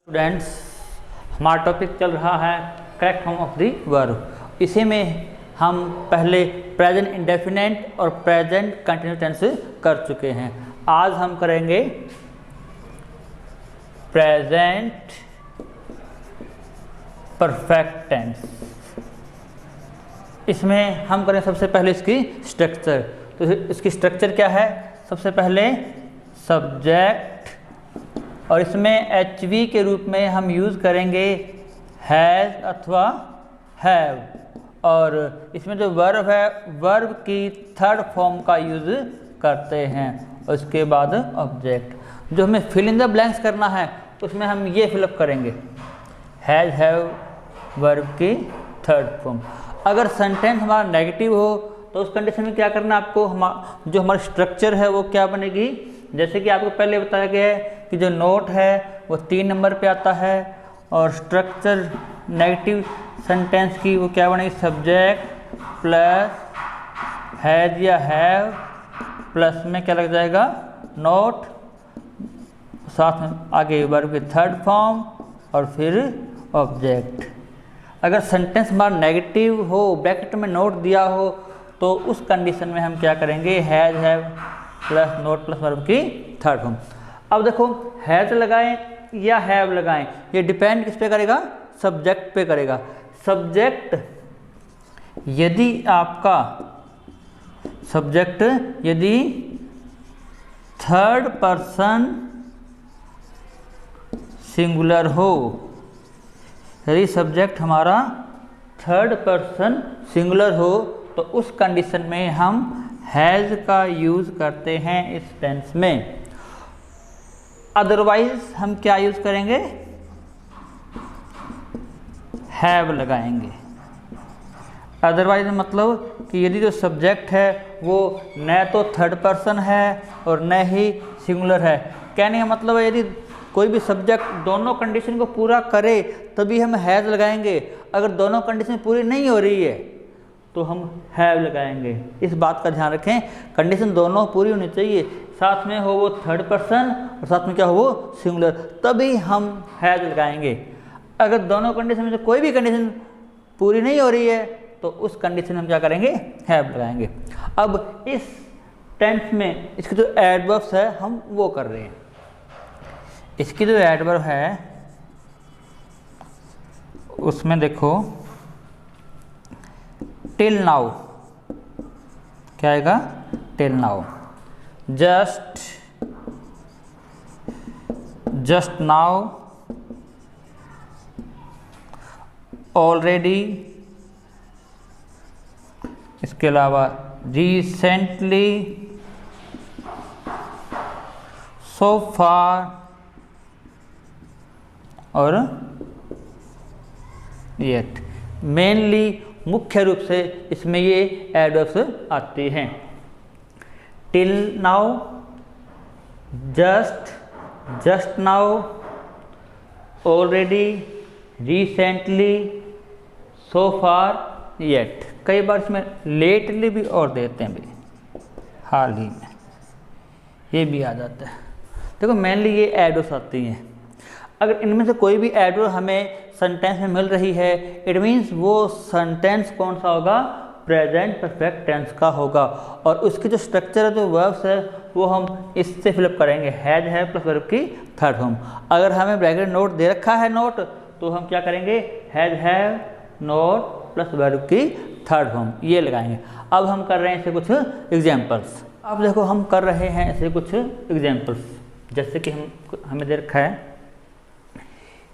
Students, हमारा topic चल रहा है correct form of the verb. इसी में हम पहले प्रेजेंट इंडेफिनिट और प्रेजेंट कंटिन्यूस टेंस कर चुके हैं। आज हम करेंगे प्रेजेंट परफेक्ट टेंस। इसमें हम करें सबसे पहले इसकी स्ट्रक्चर। तो इसकी स्ट्रक्चर क्या है? सबसे पहले सब्जेक्ट, और इसमें एचवी के रूप में हम यूज़ करेंगे हैज़ अथवा हैव, और इसमें जो वर्ब है वर्ब की थर्ड फॉर्म का यूज़ करते हैं। और उसके बाद ऑब्जेक्ट। जो हमें फिल इन द ब्लैंक्स करना है उसमें हम ये फिलअप करेंगे हैज़ हैव वर्ब की थर्ड फॉर्म। अगर सेंटेंस हमारा नेगेटिव हो तो उस कंडीशन में क्या करना है आपको? जो हमारी स्ट्रक्चर है वो क्या बनेगी? जैसे कि आपको पहले बताया गया है कि जो नोट है वो 3 नंबर पे आता है, और स्ट्रक्चर नेगेटिव सेंटेंस की वो क्या बनेगी? सब्जेक्ट प्लस हैज़ या हैव प्लस में क्या लग जाएगा? नोट, साथ में आगे वर्ब की थर्ड फॉर्म और फिर ऑब्जेक्ट। अगर सेंटेंस हमारा नेगेटिव हो, ब्रैकेट में नोट दिया हो, तो उस कंडीशन में हम क्या करेंगे? Has have plus not plus verb की थर्ड फॉर्म। अब देखो, हैज़ लगाएं या हैव लगाएं, ये डिपेंड किस पे करेगा? सब्जेक्ट पे करेगा। सब्जेक्ट यदि आपका सब्जेक्ट यदि थर्ड पर्सन सिंगुलर हो, यदि सब्जेक्ट हमारा थर्ड पर्सन सिंगुलर हो, तो उस कंडीशन में हम हैज़ का यूज़ करते हैं इस टेंस में। अदरवाइज हम क्या यूज़ करेंगे? हैव लगाएंगे। अदरवाइज मतलब कि यदि जो सब्जेक्ट है वो न तो थर्ड पर्सन है और न ही सिंगुलर है। कहने का मतलब है यदि कोई भी सब्जेक्ट दोनों कंडीशन को पूरा करे तभी हम हैज़ लगाएंगे। अगर दोनों कंडीशन पूरी नहीं हो रही है तो हम हैव लगाएंगे। इस बात का ध्यान रखें, कंडीशन दोनों पूरी होनी चाहिए, साथ में हो वो थर्ड पर्सन और साथ में क्या हो वो सिंगुलर, तभी हम हैज़ लगाएंगे। अगर दोनों कंडीशन में से कोई भी कंडीशन पूरी नहीं हो रही है तो उस कंडीशन में हम क्या करेंगे? हैव लगाएंगे। अब इस टेंस में इसके जो एडवर्ब्स है हम वो कर रहे हैं। इसकी जो एडवर्ब है उसमें देखो, टिल नाउ क्या आएगा? Till now, just now, already, इसके अलावा रिसेंटली, सो फार और येट। मेनली मुख्य रूप से इसमें ये एडवर्ब्स आती हैं। Till now, just now, already, recently, so far, yet. कई बार इसमें लेटली भी और देते हैं भी, हाल ही में, ये भी आ जाता है। देखो मेनली ये एडवर्ब्स आती हैं। अगर इनमें से कोई भी एडवर्ब हमें सेंटेंस में मिल रही है, इट मीन्स वो सेंटेंस कौन सा होगा? प्रेजेंट परफेक्ट टेंस का होगा। और उसकी जो स्ट्रक्चर है, जो वर्ब्स है, वो हम इससे फिलअप करेंगे हैज़ हैव प्लस वर्ब की थर्ड फॉर्म। अगर हमें ब्रैकेट नोट दे रखा है नोट, तो हम क्या करेंगे? Has have note plus verb की थर्ड फॉर्म ये लगाएंगे। अब हम कर रहे हैं इसे कुछ एग्जाम्पल्स। अब देखो हम कर रहे हैं ऐसे कुछ एग्जाम्पल्स, जैसे कि हमें दे रखा है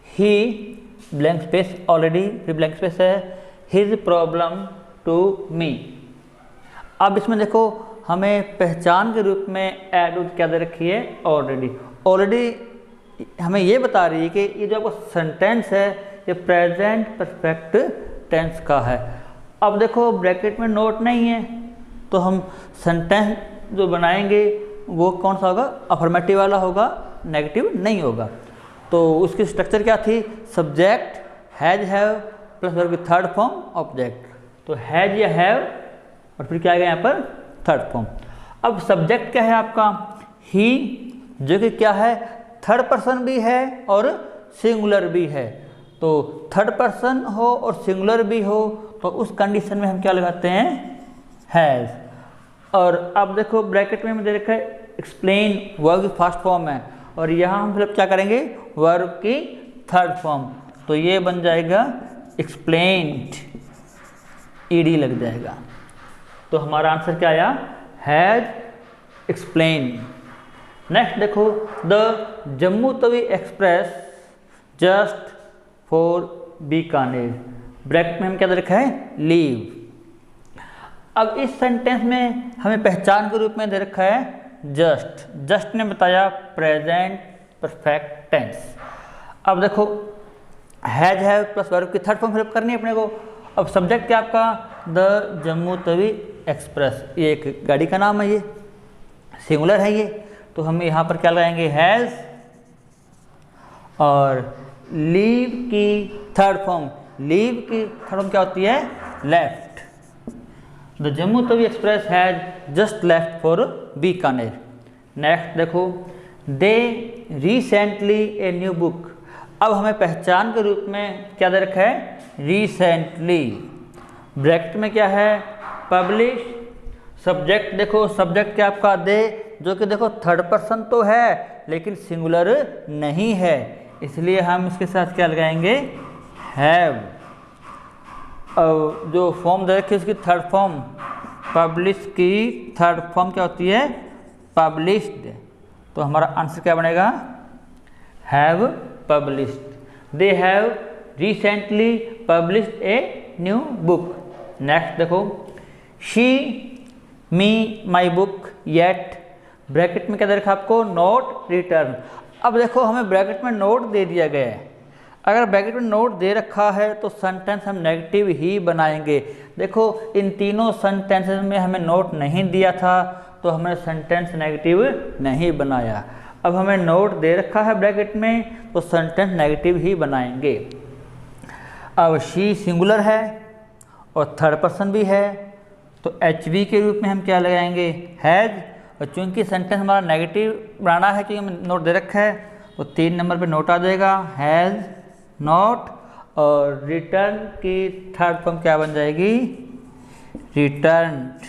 ही ब्लैंक स्पेस, ऑलरेडी फिर ब्लैंक स्पेस है, हिज प्रॉब्लम टू मी। अब इसमें देखो हमें पहचान के रूप में एडवर्ब क्या दे रखी है? ऑलरेडी। ऑलरेडी हमें ये बता रही है कि ये जो आपका सेंटेंस है ये प्रेजेंट परफेक्ट टेंस का है। अब देखो ब्रैकेट में नोट नहीं है तो हम सेंटेंस जो बनाएंगे वो कौन सा होगा? अफर्मेटिव वाला होगा, नेगेटिव नहीं होगा। तो उसकी स्ट्रक्चर क्या थी? Subject has have plus verb की थर्ड फॉर्म ऑब्जेक्ट। तो हैज़ या हैव और फिर क्या आ गया यहाँ पर? Third form. अब सब्जेक्ट क्या है आपका? ही, जो कि क्या है? थर्ड पर्सन भी है और सिंगुलर भी है। तो थर्ड पर्सन हो और सिंगुलर भी हो तो उस कंडीशन में हम क्या लगाते हैं, हैज़। और अब देखो ब्रैकेट में दे रखा है एक्सप्लेन, वर्ब की फर्स्ट फॉर्म है, और यहाँ हम फिलअप क्या करेंगे, वर्ब की थर्ड फॉर्म। तो ये बन जाएगा एक्सप्लेन्ड, ईडी लग जाएगा। तो हमारा आंसर क्या आया, हैज एक्सप्लेन। नेक्स्ट देखो, the Jammu Tawi express just for Bikaner, bracket में हम क्या दे रखा है, लीव। अब इस सेंटेंस में हमें पहचान के रूप में दे रखा है जस्ट। जस्ट ने बताया प्रेजेंट परफेक्ट टेंस। अब देखो हैज है प्लस वर्ब की थर्ड फॉर्म फिलअप करनी है अपने को। अब सब्जेक्ट क्या आपका, द जम्मू तवी एक्सप्रेस, ये एक गाड़ी का नाम है, ये सिंगुलर है ये, तो हम यहाँ पर क्या लगाएंगे, हैज़। और लीव की थर्ड फॉर्म, लीव की थर्ड फॉर्म क्या होती है, left. The Jammu Tawi express has just left for Bikaner. Next देखो, दे रिसेंटली ए न्यू बुक। अब हमें पहचान के रूप में क्या दे रखा है, रिसेंटली। ब्रैकेट में क्या है, पब्लिश। सब्जेक्ट देखो, सब्जेक्ट क्या आपका दे, जो कि देखो थर्ड पर्सन तो है लेकिन सिंगुलर नहीं है, इसलिए हम इसके साथ क्या लगाएंगे, हैव। और जो फॉर्म दे रखी है उसकी थर्ड फॉर्म, पब्लिश की थर्ड फॉर्म क्या होती है, पब्लिश्ड। तो हमारा आंसर क्या बनेगा, have published. They have recently published a new book. Next देखो, she me my book yet, bracket में क्या दे रखा आपको, नोट रिटर्न। अब देखो हमें ब्रैकेट में नोट दे दिया गया है, अगर ब्रैकेट में नोट दे रखा है तो सेंटेंस हम नेगेटिव ही बनाएंगे। देखो इन तीनों सेंटेंसेस में हमें नोट नहीं दिया था तो हमने सेंटेंस नेगेटिव नहीं बनाया। अब हमें नोट दे रखा है ब्रैकेट में तो सेंटेंस नेगेटिव ही बनाएंगे। अब शी सिंगुलर है और थर्ड पर्सन भी है, तो एच वी के रूप में हम क्या लगाएंगे, हैज़। और चूंकि सेंटेंस हमारा नेगेटिव बनाना है क्योंकि हमें नोट दे रखा है, तो 3 नंबर पे नोट आ जाएगा, हैज़ नोट। और रिटर्न की थर्ड फॉर्म क्या बन जाएगी, रिटर्न्ड।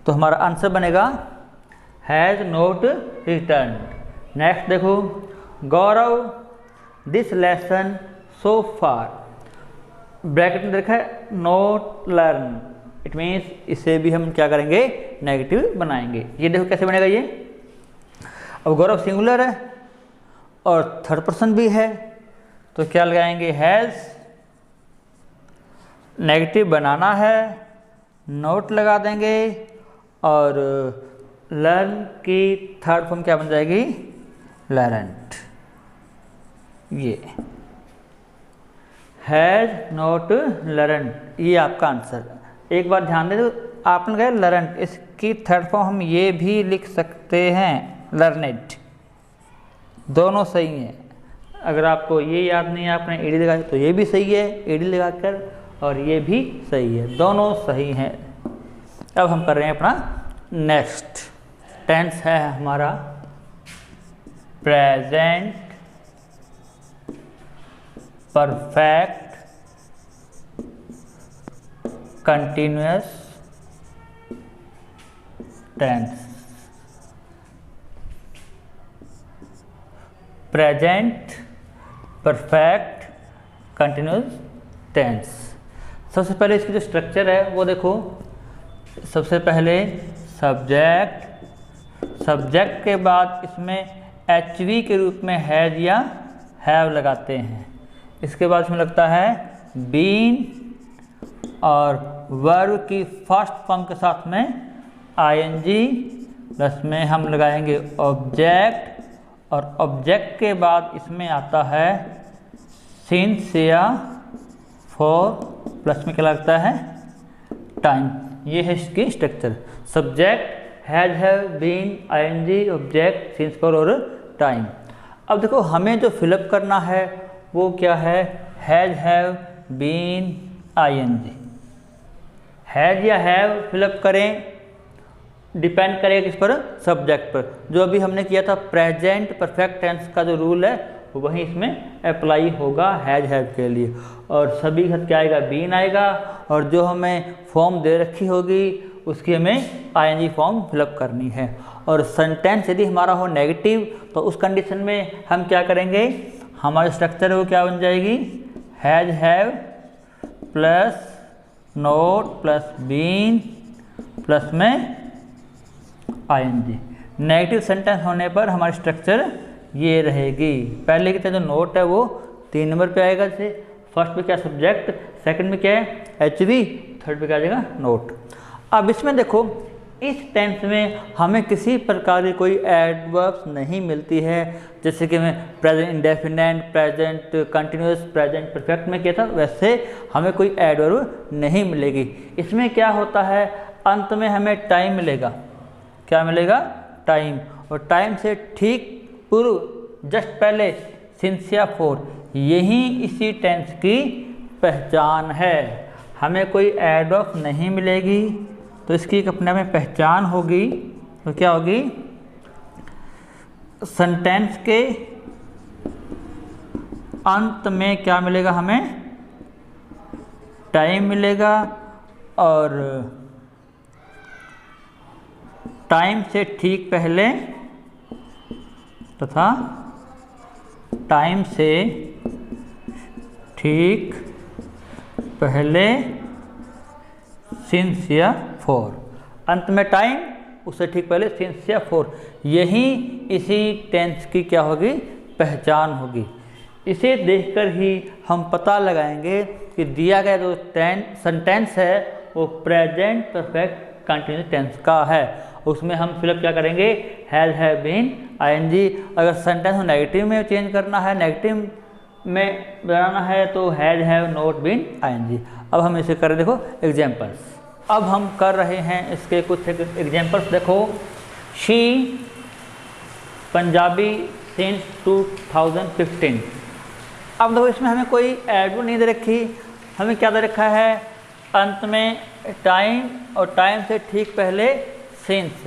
तो हमारा आंसर बनेगा हैज़ नोट रिटर्न्ड। नेक्स्ट देखो, Gaurav this lesson so far, bracket में देखा है नोट लर्न, इट मीन्स इसे भी हम क्या करेंगे, नेगेटिव बनाएंगे। ये देखो कैसे बनेगा ये। अब गौरव सिंगुलर है और थर्ड पर्सन भी है, तो क्या लगाएंगे, हैज़। नेगेटिव बनाना है, नोट लगा देंगे, और लर्न की थर्ड फॉर्म क्या बन जाएगी, लर्नड। ये हैज़ नोट लर्न, ये आपका आंसर। एक बार ध्यान दे दो, आपने कहा लर्न, इसकी थर्ड फॉर्म हम ये भी लिख सकते हैं, लर्नेड। दोनों सही हैं। अगर आपको ये याद नहीं है आपने एडी लगा तो ये भी सही है एडी लगाकर, और ये भी सही है, दोनों सही हैं। अब हम कर रहे हैं अपना नेक्स्ट टेंस है हमारा present perfect continuous tense. Present perfect continuous tense. सबसे पहले इसकी जो स्ट्रक्चर है वो देखो, सबसे पहले सब्जेक्ट, सब्जेक्ट के बाद इसमें एच वी के रूप में हैज या हैव लगाते हैं। इसके बाद इसमें लगता है बीन, और वर्ब की फर्स्ट फॉर्म के साथ में आईएनजी, प्लस में हम लगाएंगे ऑब्जेक्ट, और ऑब्जेक्ट के बाद इसमें आता है सिंस या फॉर, प्लस में क्या लगता है टाइम। ये है इसकी structure, subject has have been ING object since for और टाइम। अब देखो हमें जो फिलअप करना है वो क्या है, has have been ING. Has या हैव फिलअप करें, डिपेंड करेगा किस पर, सब्जेक्ट पर। जो अभी हमने किया था प्रेजेंट परफेक्ट टेंस का जो रूल है वहीं इसमें अप्लाई होगा हैज हैव के लिए। और सभी के साथ क्या आएगा, बीन आएगा, और जो हमें फॉर्म दे रखी होगी उसकी हमें आईएनजी फॉर्म फिलअप करनी है। और सेंटेंस यदि हमारा हो नेगेटिव तो उस कंडीशन में हम क्या करेंगे, हमारी स्ट्रक्चर वो क्या बन जाएगी, has have plus not plus been plus में आईएनजी। नेगेटिव सेंटेंस होने पर हमारी स्ट्रक्चर ये रहेगी। पहले की जो नोट है वो 3 नंबर पे आएगा, जैसे फर्स्ट पे क्या सब्जेक्ट, सेकंड में क्या है एचवी, थर्ड पे क्या आ जाएगा नोट। अब इसमें देखो इस टेंस में हमें किसी प्रकार की कोई एडवर्ब्स नहीं मिलती है, जैसे कि मैं present indefinite, present continuous, present perfect में किया था, वैसे हमें कोई एडवर्ब नहीं मिलेगी। इसमें क्या होता है, अंत में हमें टाइम मिलेगा, क्या मिलेगा, टाइम, और टाइम से ठीक पूर्व जस्ट पहले सिंस या फॉर, यही इसी टेंस की पहचान है। हमें कोई एडवर्ब नहीं मिलेगी तो इसकी एक अपने में पहचान होगी। तो क्या होगी, सेंटेंस के अंत में क्या मिलेगा, हमें टाइम मिलेगा, और टाइम से ठीक पहले तथा टाइम से ठीक पहले सिंस या फॉर, अंत में टाइम, उससे ठीक पहले सिंस या फॉर, यही इसी टेंस की क्या होगी, पहचान होगी। इसे देखकर ही हम पता लगाएंगे कि दिया गया जो सेंटेंस है वो प्रेजेंट परफेक्ट कंटिन्यूअस टेंस का है। उसमें हम फिलअप क्या करेंगे, हैज हैव बीन आईएनजी। अगर सेंटेंस को नेगेटिव में चेंज करना है, नेगेटिव में बनाना है, तो has have not been ING. अब हम इसे करें, देखो एग्जांपल्स। अब हम कर रहे हैं इसके कुछ एग्जांपल्स। देखो, शी पंजाबी सिंस 2015। अब देखो इसमें हमें कोई एडवर्ब नहीं दे रखी, हमें क्या दे रखा है, अंत में टाइम और टाइम से ठीक पहले सिंस।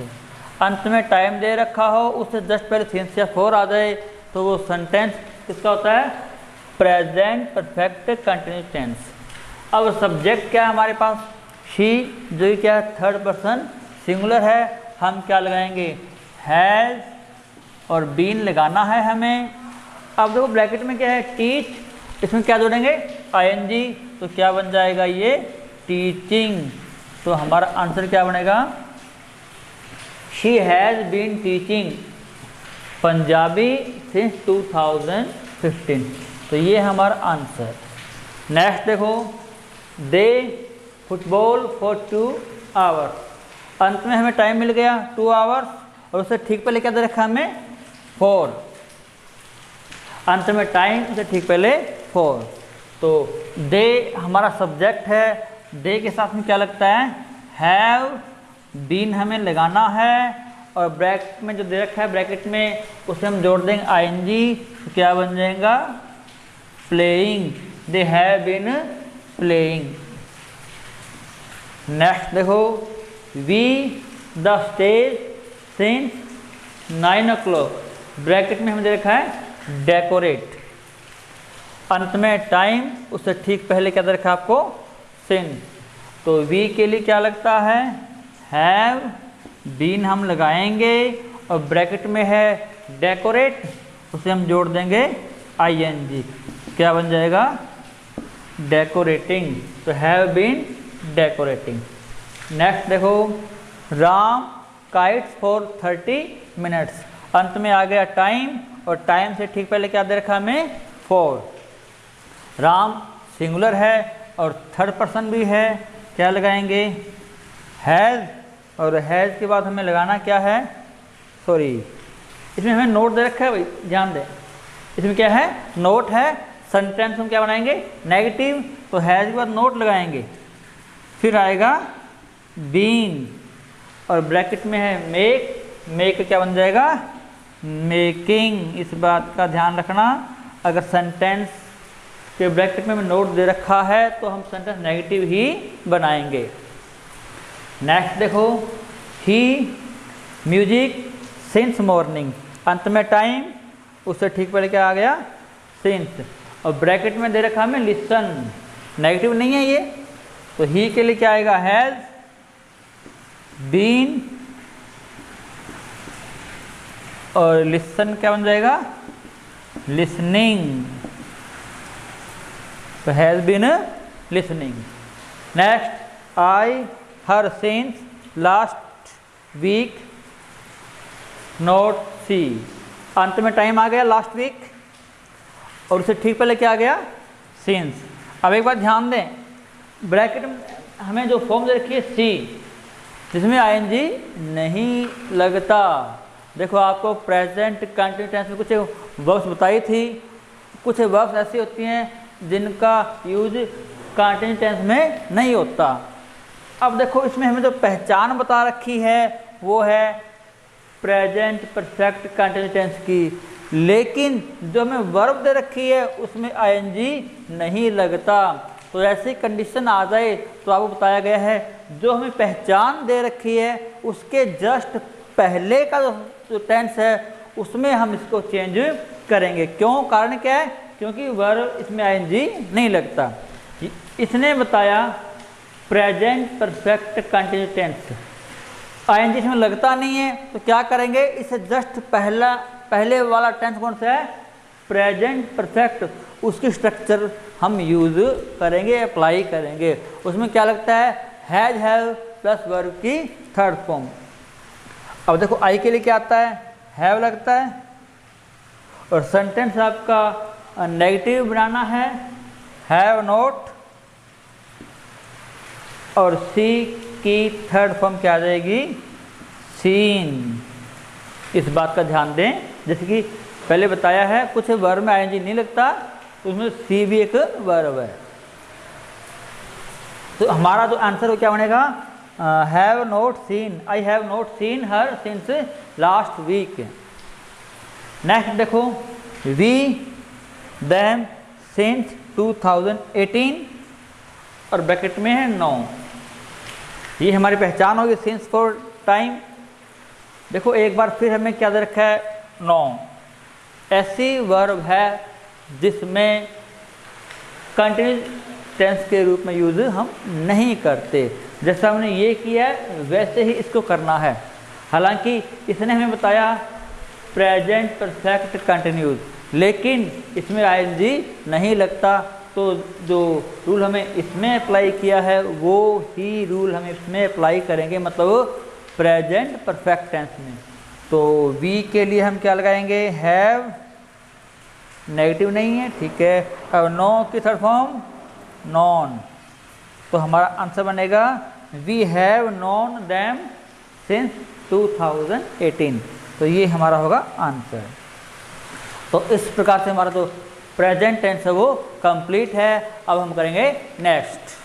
अंत में टाइम दे रखा हो, उससे जस्ट पहले सिंस या फॉर आ जाए तो वो सेंटेंस किसका होता है, प्रेजेंट परफेक्ट कंटिन्यूअस टेंस। अब सब्जेक्ट क्या है हमारे पास, शी, जो कि क्या है थर्ड पर्सन सिंगुलर है, हम क्या लगाएंगे, हैज और बीन लगाना है हमें। अब देखो ब्रैकेट में क्या है, टीच, इसमें क्या जोड़ेंगे, आईएनजी, तो क्या बन जाएगा ये, टीचिंग। तो हमारा आंसर क्या बनेगा, she has been teaching Punjabi since 2015। तो ये हमारा आंसर। नेक्स्ट देखो, दे फुटबॉल फॉर 2 आवर्स। अंत में हमें टाइम मिल गया 2 आवर्स, और उससे ठीक पहले क्या दे रखा हमें, 4। अंत में टाइम से ठीक पहले 4। तो दे हमारा सब्जेक्ट है, दे के साथ में क्या लगता है, हैव, बीन हमें लगाना है, और ब्रैकेट में जो दे रखा है ब्रैकेट में उसे हम जोड़ देंगे आईएनजी, तो क्या बन जाएगा, playing, they have been playing. Next देखो, we the stage since 9 o'clock। Bracket में हमें दे रखा है डेकोरेट। अंत में टाइम, उससे ठीक पहले क्या दे रखा है आपको, सिंस। तो वी के लिए क्या लगता है, हैव, बीन हम लगाएंगे, और ब्रैकेट में है डेकोरेट, उसे हम जोड़ देंगे आईएनजी, क्या बन जाएगा, डेकोरेटिंग। तो हैव बीन डेकोरेटिंग। नेक्स्ट देखो, राम काइट्स फॉर 30 मिनट्स। अंत में आ गया टाइम, और टाइम से ठीक पहले क्या दे रखा हमें, 4। राम सिंगुलर है और थर्ड पर्सन भी है, क्या लगाएंगे, हैज़, और हैज़ के बाद हमें लगाना क्या है, सॉरी इसमें हमें नोट दे रखा है भाई, ध्यान दें, इसमें क्या है, नोट है। सेंटेंस हम क्या बनाएंगे, नेगेटिव, तो हैज़ के बाद नोट लगाएंगे, फिर आएगा बीन, और ब्रैकेट में है मेक, मेक क्या बन जाएगा, मेकिंग। इस बात का ध्यान रखना, अगर सेंटेंस के ब्रैकेट में नोट दे रखा है तो हम सेंटेंस नेगेटिव ही बनाएंगे। नेक्स्ट देखो, ही म्यूजिक सिंस मॉर्निंग। अंत में टाइम, उससे ठीक पहले क्या आ गया, सिंस, और ब्रैकेट में दे रखा हमें लिसन, नेगेटिव नहीं है ये, तो ही के लिए क्या आएगा, हैज बीन, और लिसन क्या बन जाएगा, लिसनिंग, तो has been listening. Next, I her since last week not see, अंत में टाइम आ गया लास्ट वीक, और उससे ठीक पहले क्या आ गया, सिंस। अब एक बात ध्यान दें, ब्रैकेट में हमें जो फॉर्म दे रखी है सी, जिसमें आईएनजी नहीं लगता। देखो आपको प्रेजेंट कंटिन्यूअस टेंस में कुछ वर्ब्स बताई थी, कुछ वर्ब्स ऐसी होती हैं जिनका यूज कंटिन्यूअस टेंस में नहीं होता। अब देखो इसमें हमें जो पहचान बता रखी है वो है प्रेजेंट परफेक्ट कंटिन्यूअस टेंस की, लेकिन जो हमें वर्ब दे रखी है उसमें आईएनजी नहीं लगता। तो ऐसी कंडीशन आ जाए तो आपको बताया गया है जो हमें पहचान दे रखी है उसके जस्ट पहले का जो टेंस है उसमें हम इसको चेंज करेंगे। क्यों, कारण क्या है, क्योंकि वर्ब इसमें आईएनजी नहीं लगता। इसने बताया present perfect continuous tense, ING इसमें लगता नहीं है, तो क्या करेंगे, इसे जस्ट पहले वाला टेंस कौन सा है, प्रेजेंट परफेक्ट, उसकी स्ट्रक्चर हम यूज करेंगे, अप्लाई करेंगे। उसमें क्या लगता है, हैज हैव प्लस वर्ब की थर्ड फॉर्म। अब देखो आई के लिए क्या आता है, हैव लगता है, और सेंटेंस आपका नेगेटिव बनाना है, हैव नॉट, और सी की थर्ड फॉर्म क्या आ जाएगी, सीन। इस बात का ध्यान दें, जैसे कि पहले बताया है कुछ वर्ब में आईएनजी नहीं लगता, तो उसमें सी भी एक वर्ब है। तो हमारा जो आंसर वो क्या बनेगा, have not seen, I have not seen her since last week. Next देखो, वी देम सिंस 2018, और ब्रैकेट में है 9, ये हमारी पहचान होगी सिंस फॉर टाइम। देखो एक बार फिर हमें क्या दे रखा है, 9 ऐसी वर्ब है जिसमें कंटिन्यूअस टेंस के रूप में यूज हम नहीं करते। जैसा हमने ये किया है वैसे ही इसको करना है। हालांकि इसने हमें बताया प्रेजेंट परफेक्ट कंटिन्यूस, लेकिन इसमें आईएनजी नहीं लगता, तो जो रूल हमें इसमें अप्लाई किया है वो ही रूल हम इसमें अप्लाई करेंगे, मतलब प्रेजेंट परफेक्ट टेंस में। तो वी के लिए हम क्या लगाएंगे, हैव, नेगेटिव नहीं है, ठीक है। अब नो की थर्ड फॉर्म नॉन, तो हमारा आंसर बनेगा we have known them since 2018। तो ये हमारा होगा आंसर। तो इस प्रकार से हमारा जो प्रेजेंट टेंस है वो कंप्लीट है। अब हम करेंगे नेक्स्ट।